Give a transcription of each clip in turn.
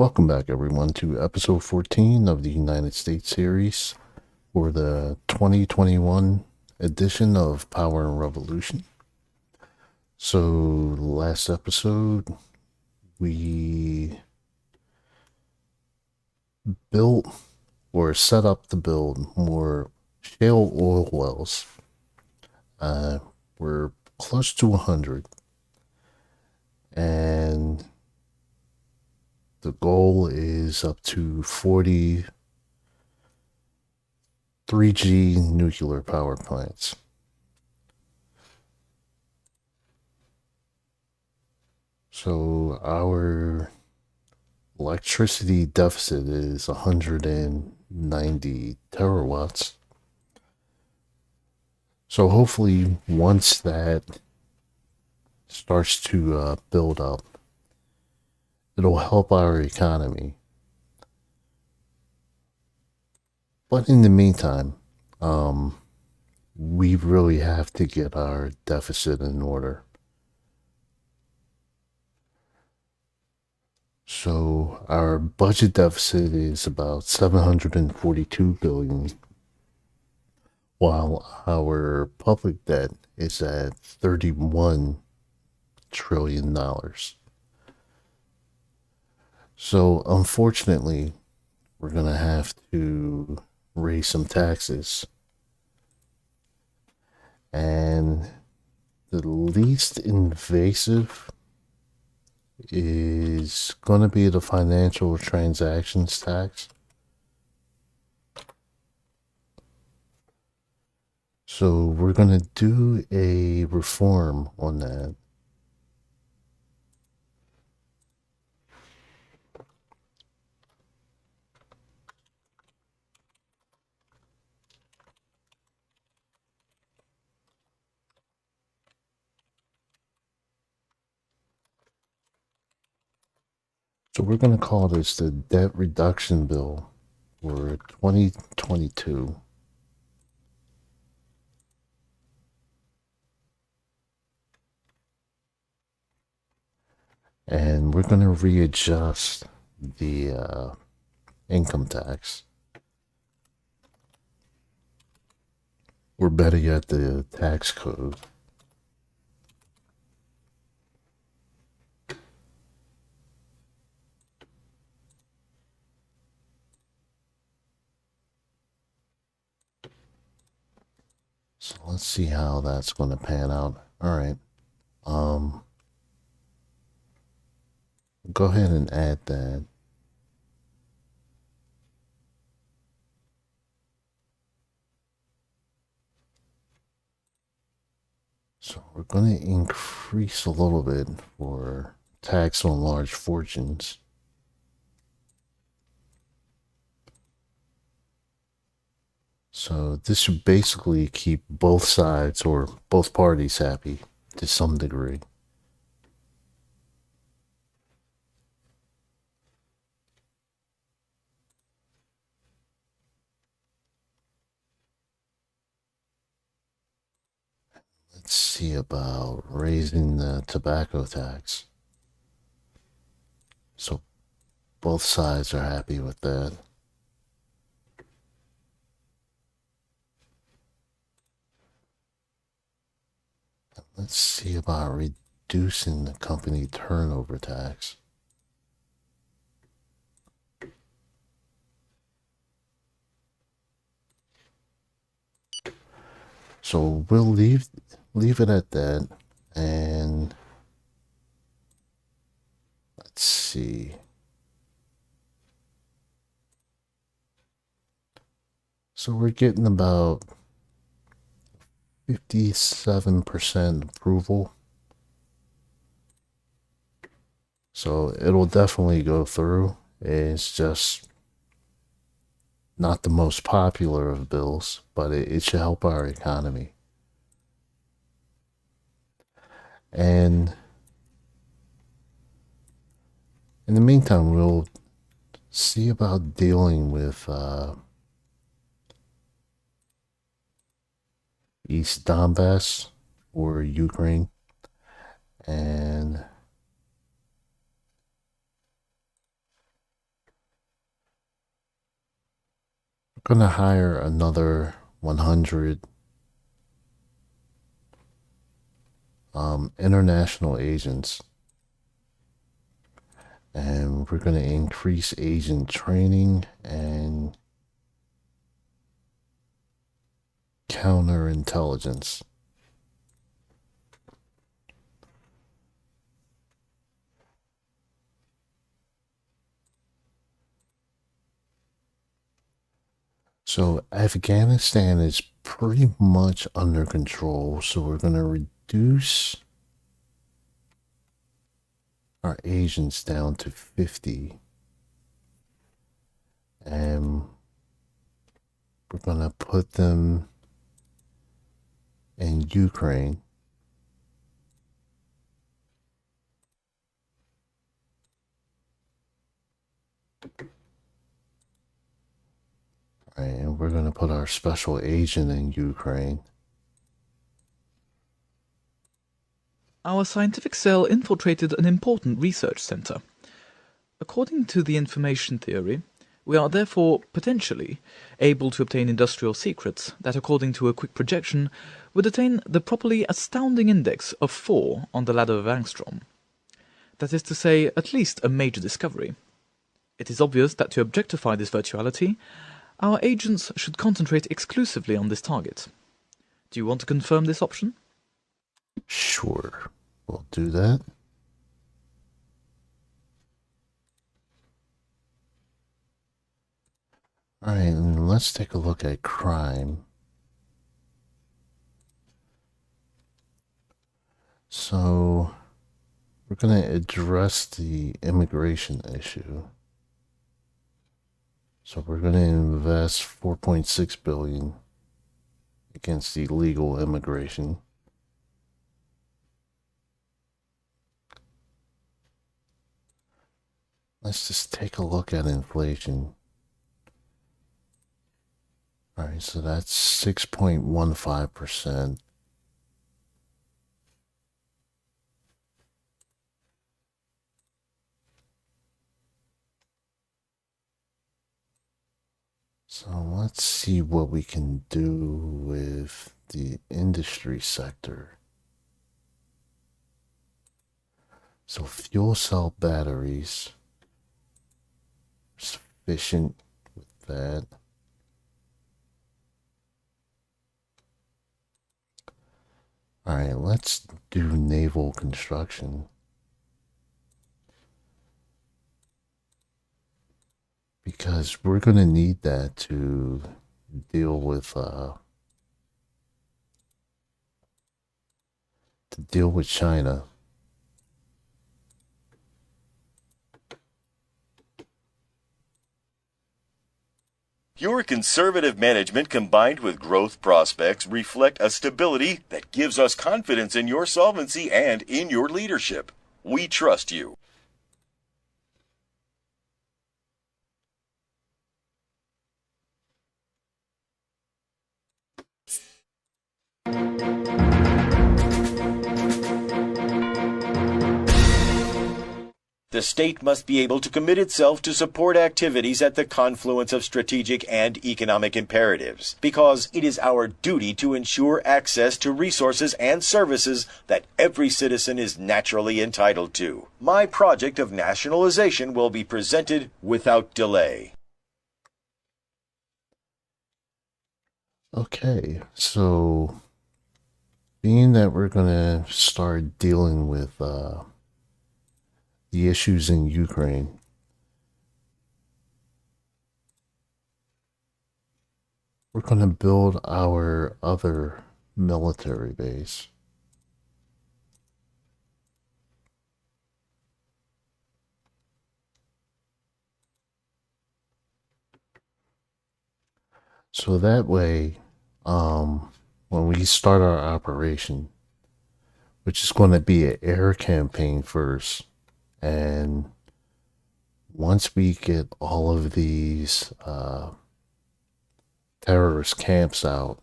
Welcome back, everyone, to episode 14 of the United States series for the 2021 edition of Power and Revolution. So, last episode, we built or set up to build more shale oil wells. We're close to 100, and the goal is up to 40 3G nuclear power plants. So our electricity deficit is 190 terawatts. So hopefully once that starts to build up, it'll help our economy. But in the meantime, we really have to get our deficit in order. So our budget deficit is about 742 billion, while our public debt is at $31 trillion. So unfortunately, we're going to have to raise some taxes. And the least invasive is going to be the financial transactions tax. So we're going to do a reform on that. So we're going to call this the Debt Reduction Bill for 2022. And we're going to readjust the income tax. Or better yet, the tax code. So let's see how that's going to pan out. All right. Go ahead and add that. So we're going to increase a little bit for tax on large fortunes. So this should basically keep both sides or both parties happy to some degree. Let's see about raising the tobacco tax. So both sides are happy with that. Let's see about reducing the company turnover tax. So we'll leave it at that, and let's see. So we're getting about 57% approval. So it'll definitely go through. It's just not the most popular of bills, but it should help our economy. And in the meantime, we'll see about dealing with East Donbass or Ukraine. And Going to hire another 100 international agents, and we're going to increase agent training and counterintelligence. So Afghanistan is pretty much under control, so we're going to reduce our agents down to 50, and we're going to put them in Ukraine. Right, and we're going to put our special agent in Ukraine. Our scientific cell infiltrated an important research center. According to the information theory, we are therefore, potentially, able to obtain industrial secrets that, according to a quick projection, would attain the properly astounding index of 4 on the ladder of Angstrom. That is to say, at least a major discovery. It is obvious that to objectify this virtuality, our agents should concentrate exclusively on this target. Do you want to confirm this option? Sure, we'll do that. All right, and let's take a look at crime. So we're going to address the immigration issue. So we're going to invest $4.6 billion against illegal immigration. Let's just take a look at inflation. All right, so that's 6.15%. So let's see what we can do with the industry sector. So fuel cell batteries, sufficient with that. All right, let's do naval construction. Because we're going to need that to deal with China. Your conservative management combined with growth prospects reflect a stability that gives us confidence in your solvency and in your leadership. We trust you. The state must be able to commit itself to support activities at the confluence of strategic and economic imperatives, because it is our duty to ensure access to resources and services that every citizen is naturally entitled to. My project of nationalization will be presented without delay. Okay, so being that we're going to start dealing with the issues in Ukraine, we're going to build our other military base. So that way, when we start our operation, which is going to be an air campaign first, and once we get all of these terrorist camps out,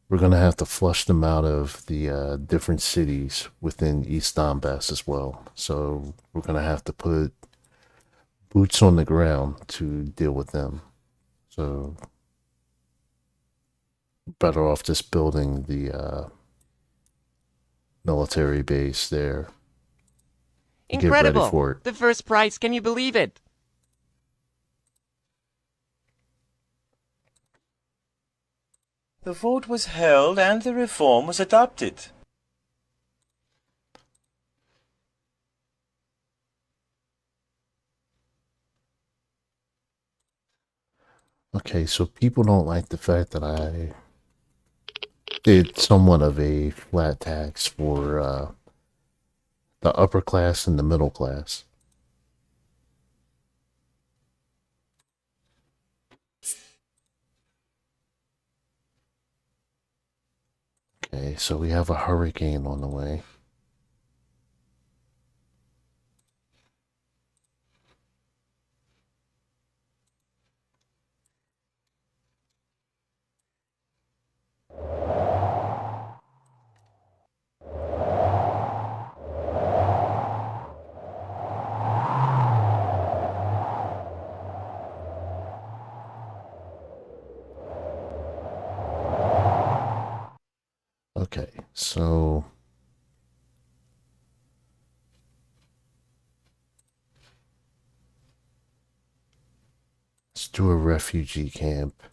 we're going to have to flush them out of the different cities within East Donbass as well. So we're going to have to put boots on the ground to deal with them. So better off just building the military base there. Get ready Incredible! for it. The first prize, can you believe it? The vote was held and the reform was adopted. Okay, so people don't like the fact that I did somewhat of a flat tax for the upper class and the middle class. Okay, so we have a hurricane on the way. Okay, so let's do a refugee camp.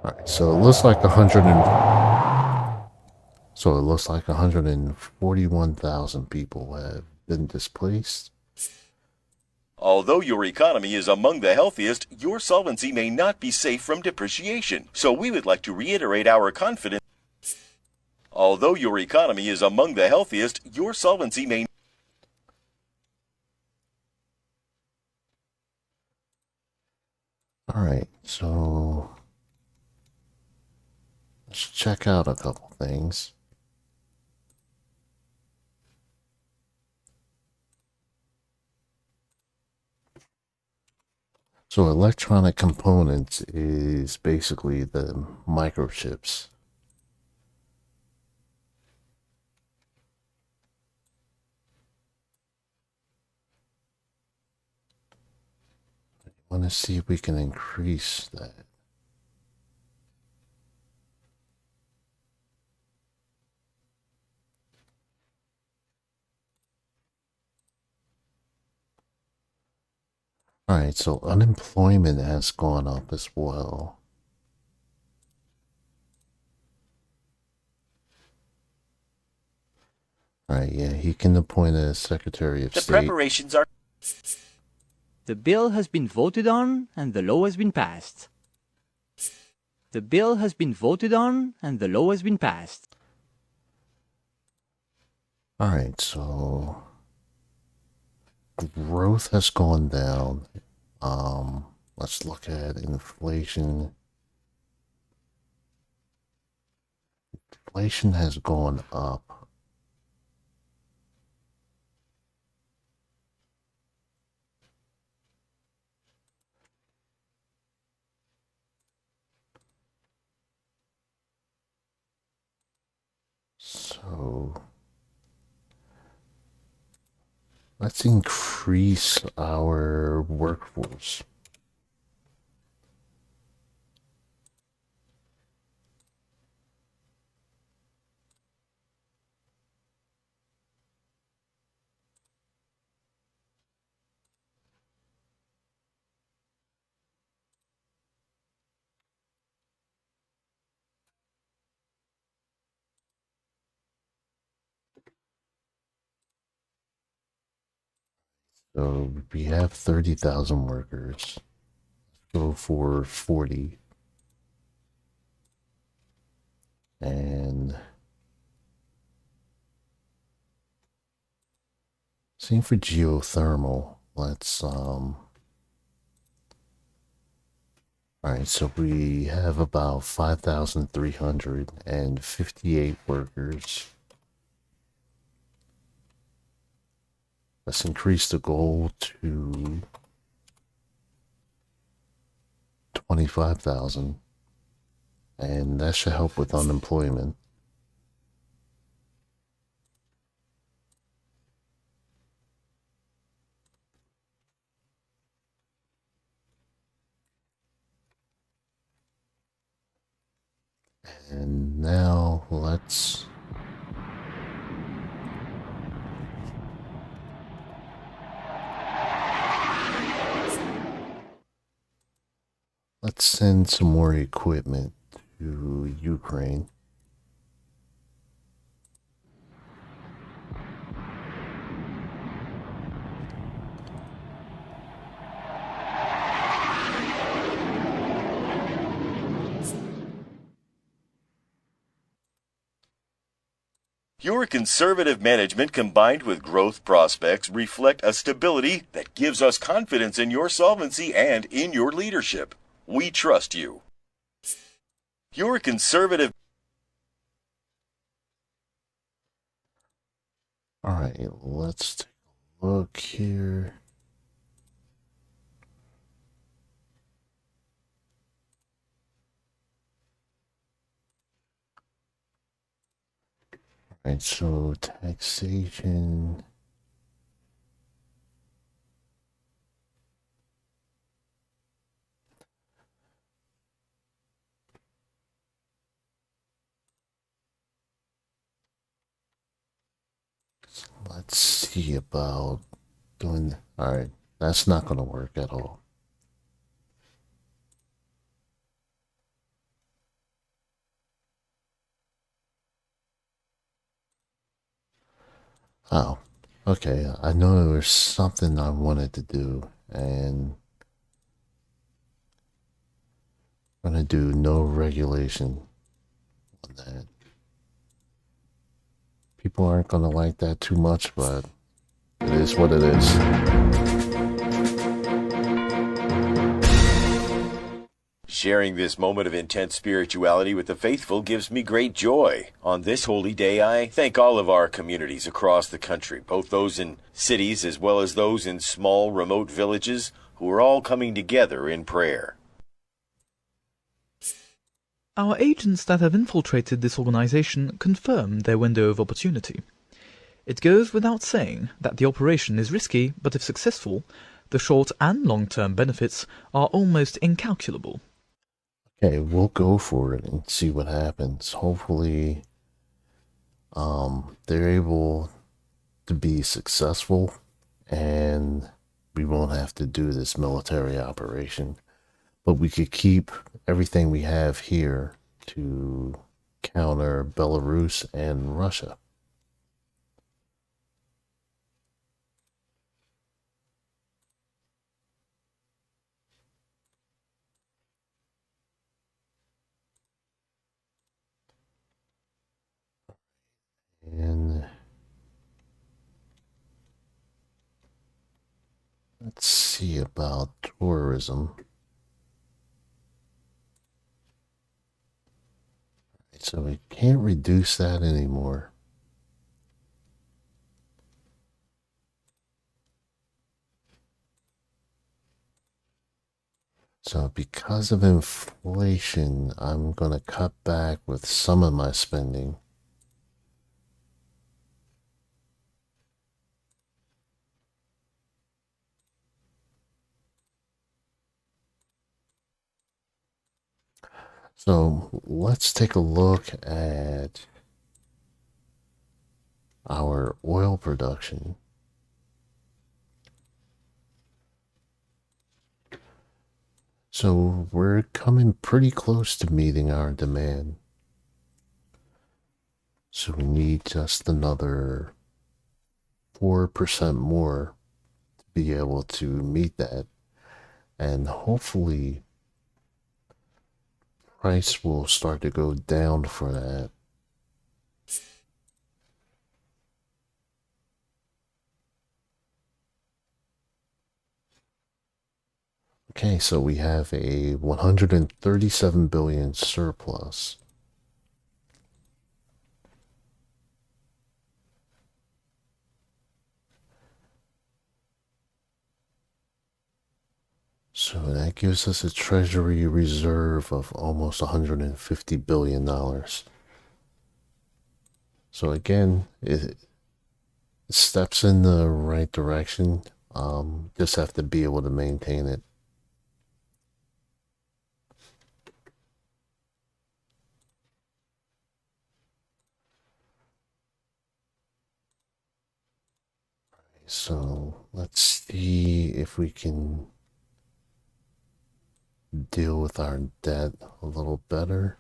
Alright, so it looks like 141,000 people have been displaced. Although your economy is among the healthiest, your solvency may not be safe from depreciation. So we would like to reiterate our confidence. Although your economy is among the healthiest, your solvency may. Alright, so let's check out a couple things. So electronic components is basically the microchips. I want to see if we can increase that. Alright, so unemployment has gone up as well. Alright, yeah, he can appoint a Secretary of The State. preparations are. The bill has been voted on and the law has been passed. The bill has been voted on and the law has been passed. Alright, so growth has gone down. Let's look at inflation. Inflation has gone up. So let's increase our workforce. So we have 30,000 workers. Go for 40. And same for geothermal. Let's alright, so we have about 5,358 workers. Let's increase the goal to 25,000. and that should help with unemployment. And now let's send some more equipment to Ukraine. Your conservative management combined with growth prospects reflect a stability that gives us confidence in your solvency and in your leadership. We trust you. Your conservative... Alright, let's take a look here. Alright, so taxation. Let's see about doing. Alright, that's not going to work at all. Oh, okay. I know there was something I wanted to do, and I'm going to do no regulation on that. People aren't going to like that too much, but it is what it is. Sharing this moment of intense spirituality with the faithful gives me great joy. On this holy day, I thank all of our communities across the country, both those in cities as well as those in small, remote villages, who are all coming together in prayer. Our agents that have infiltrated this organization confirm their window of opportunity. It goes without saying that the operation is risky, but if successful, the short and long-term benefits are almost incalculable. Okay, we'll go for it and see what happens. Hopefully, they're able to be successful and we won't have to do this military operation. But we could keep everything we have here to counter Belarus and Russia. And let's see about tourism. So we can't reduce that anymore. So because of inflation, I'm going to cut back with some of my spending. So let's take a look at our oil production. So we're coming pretty close to meeting our demand. So we need just another 4% more to be able to meet that. And hopefully price will start to go down for that. Okay, so we have a 137 billion surplus. So that gives us a treasury reserve of almost $150 billion. So again, it steps in the right direction. Just have to be able to maintain it. So let's see if we can deal with our debt a little better.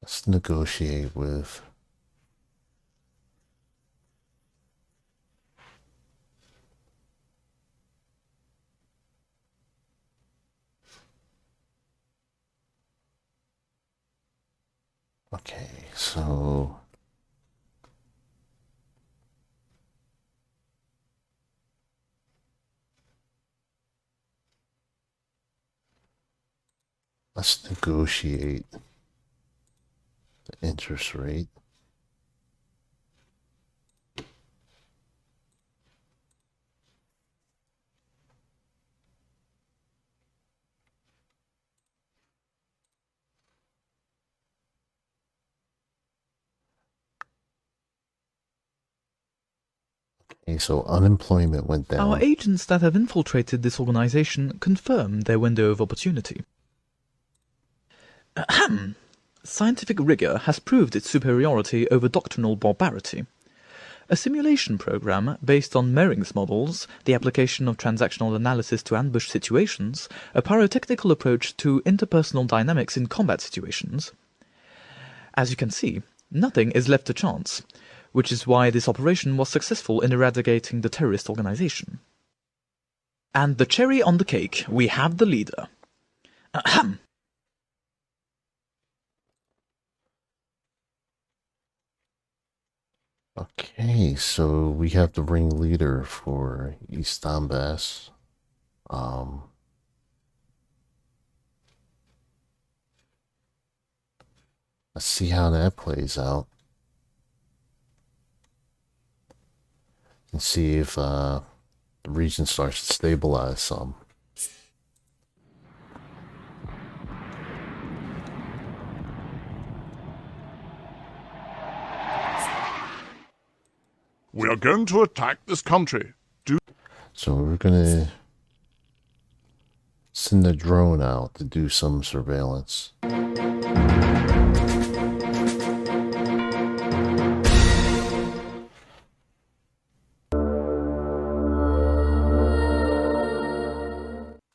Let's negotiate with okay, so let's negotiate the interest rate. Okay, so unemployment went Our down. agents that have infiltrated this organization confirm their window of opportunity. Ahem. Scientific rigor has proved its superiority over doctrinal barbarity. A simulation program based on Mering's models, the application of transactional analysis to ambush situations, a pyrotechnical approach to interpersonal dynamics in combat situations. As you can see, nothing is left to chance, which is why this operation was successful in eradicating the terrorist organization. And the cherry on the cake, we have the leader. Ahem. Okay, so we have the ringleader for East Donbass. Let's see how that plays out. And see if the region starts to stabilize some. We are going to attack this country. So we're gonna send a drone out to do some surveillance.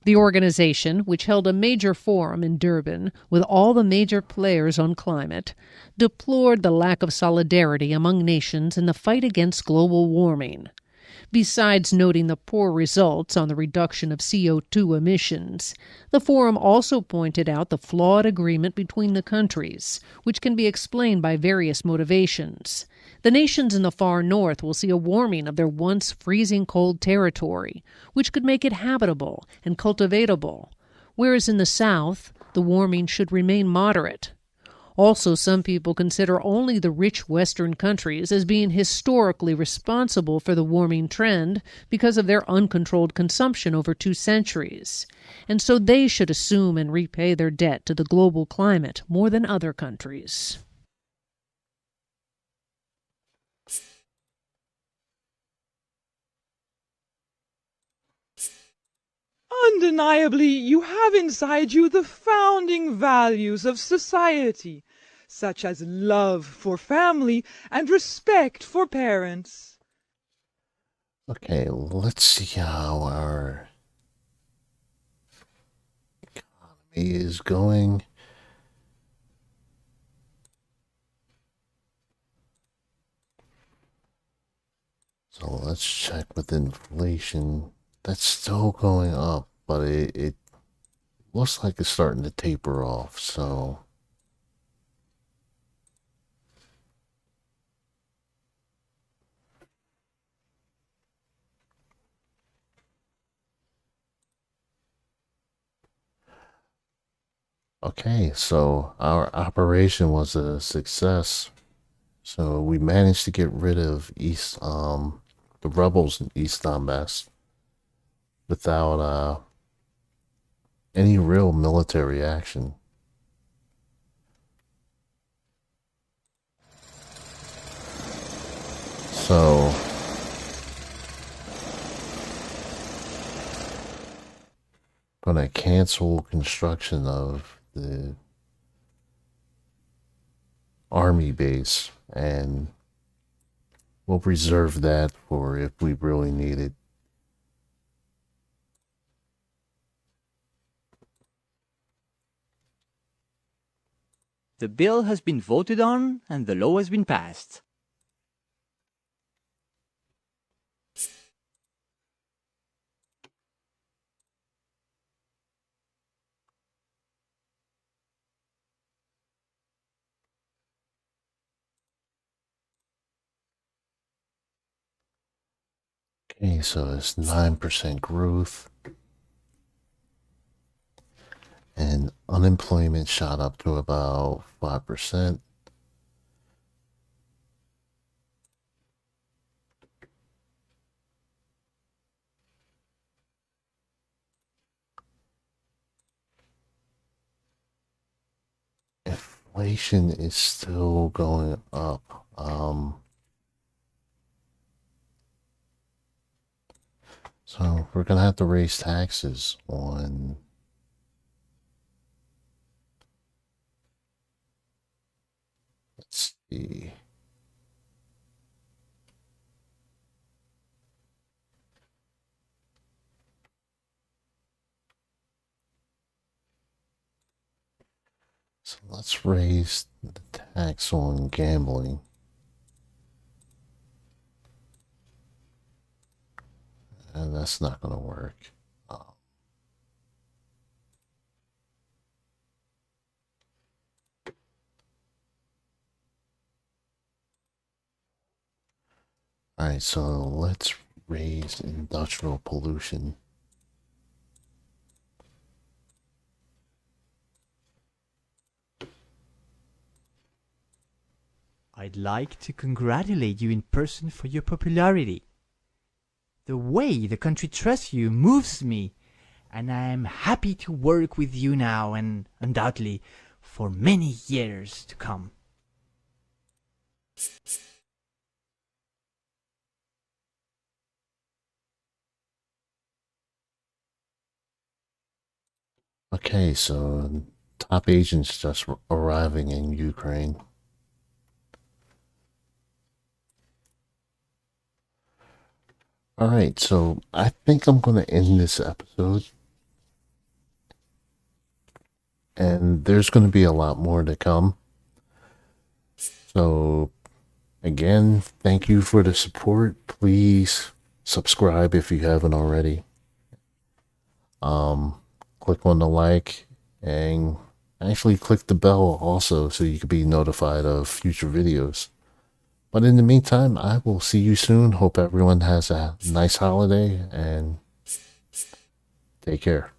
The organization, which held a major forum in Durban with all the major players on climate, deplored the lack of solidarity among nations in the fight against global warming. Besides noting the poor results on the reduction of CO2 emissions, the forum also pointed out the flawed agreement between the countries, which can be explained by various motivations. The nations in the far north will see a warming of their once freezing cold territory, which could make it habitable and cultivatable, whereas in the south, the warming should remain moderate. Also, some people consider only the rich Western countries as being historically responsible for the warming trend because of their uncontrolled consumption over 2 centuries, and so they should assume and repay their debt to the global climate more than other countries. Undeniably, you have inside you the founding values of society, such as love for family and respect for parents. Okay, let's see how our economy is going. So let's check with inflation. That's still going up, but it looks like it's starting to taper off, so okay, so our operation was a success. So we managed to get rid of the rebels in East Donbass without any real military action. So gonna cancel construction of the army base, and we'll reserve that for if we really need it. The bill has been voted on and the law has been passed. Okay, so it's 9% growth, and unemployment shot up to about 5%. Inflation is still going up. So we're gonna have to raise taxes on let's see. So let's raise the tax on gambling. And that's not going to work. Alright, so let's raise industrial pollution. I'd like to congratulate you in person for your popularity. The way the country trusts you moves me, and I am happy to work with you now and undoubtedly for many years to come. Okay, so top agents just arriving in Ukraine. Alright, so I think I'm going to end this episode. And there's going to be a lot more to come. So, again, thank you for the support. Please subscribe if you haven't already. Click on the like and actually click the bell also so you can be notified of future videos. But in the meantime, I will see you soon. Hope everyone has a nice holiday and take care.